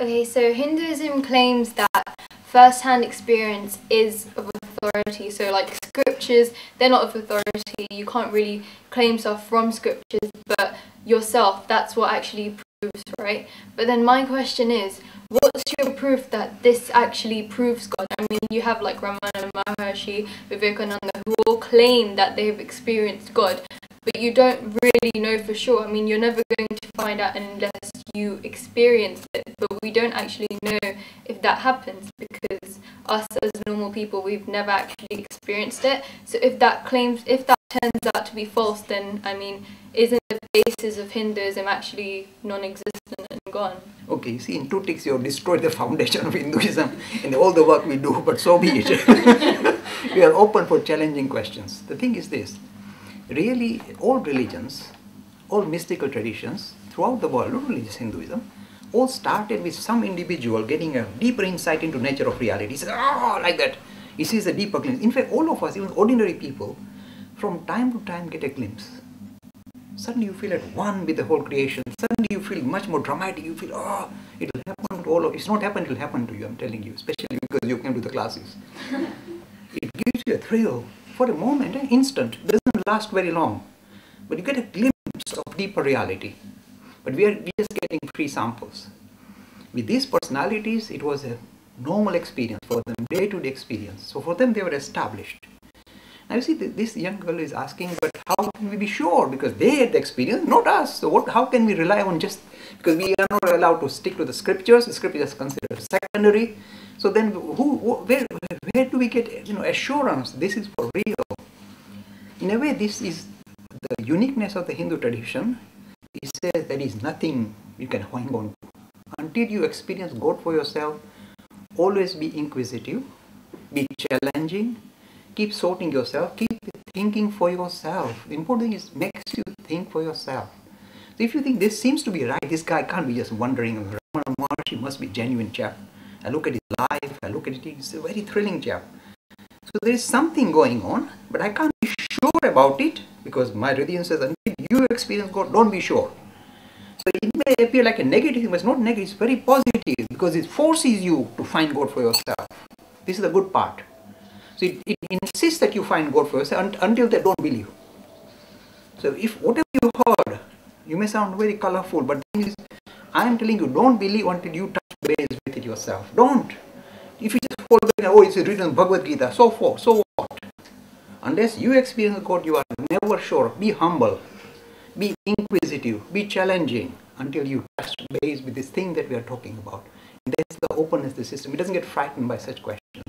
Okay, so Hinduism claims that first-hand experience is of authority. So like scriptures, they're not of authority. You can't really claim stuff from scriptures, but yourself, that's what actually proves, right? But then my question is, what's your proof that this actually proves God? I mean, you have like Ramana Maharshi, Vivekananda, who all claim that they've experienced God, but you don't really know for sure. I mean, you're never going to find out unless you experience it, but we don't actually know if that happens because us as normal people, we've never actually experienced it. So if that turns out to be false, then I mean, isn't the basis of Hinduism actually non-existent and gone? Okay, see, in 2 ticks you have destroyed the foundation of Hinduism in all the work we do, but so be it. We are open for challenging questions. The thing is this, really all religions, all mystical traditions throughout the world, not only just Hinduism, all started with some individual getting a deeper insight into nature of reality. He says, oh, like that. He sees a deeper glimpse. In fact, all of us, even ordinary people, from time to time get a glimpse. Suddenly you feel at one with the whole creation. Suddenly you feel much more dramatic. You feel, oh, it will happen to all of you. It's not happened, it will happen to you, I'm telling you, especially because you came to the classes. It gives you a thrill for a moment, an instant. It doesn't last very long. But you get a glimpse of deeper reality. But we're just getting free samples. With these personalities, it was a normal experience for them, day-to-day experience. So for them, they were established. Now you see, this young girl is asking, but how can we be sure? Because they had the experience, not us. So how can we rely on just, because we are not allowed to stick to the scriptures is considered secondary. So then where do we get assurance this is for real? In a way, this is the uniqueness of the Hindu tradition. It says there is nothing you can hang on to. Until you experience God for yourself, always be inquisitive, be challenging, keep sorting yourself, keep thinking for yourself. The important thing is makes you think for yourself. So if you think this seems to be right, this guy can't be just wondering, Ramana Maharshi must be a genuine chap. I look at his life, I look at it, he's a very thrilling chap. So there is something going on, but I can't be sure about it because my religion says until you experience God, don't be sure. So it may appear like a negative, but it's not negative, it's very positive because it forces you to find God for yourself. This is the good part. So it insists that you find God for yourself until they don't believe. So if whatever you heard, you may sound very colorful, but the thing is, I am telling you, don't believe until you touch base with it yourself. Don't. If you just follow back, oh, it's written in Bhagavad Gita, so what? Unless you experience God, you are never sure. Be humble, be inquisitive, be challenging until you touch base with this thing that we are talking about. And that's the openness of the system. It doesn't get frightened by such questions.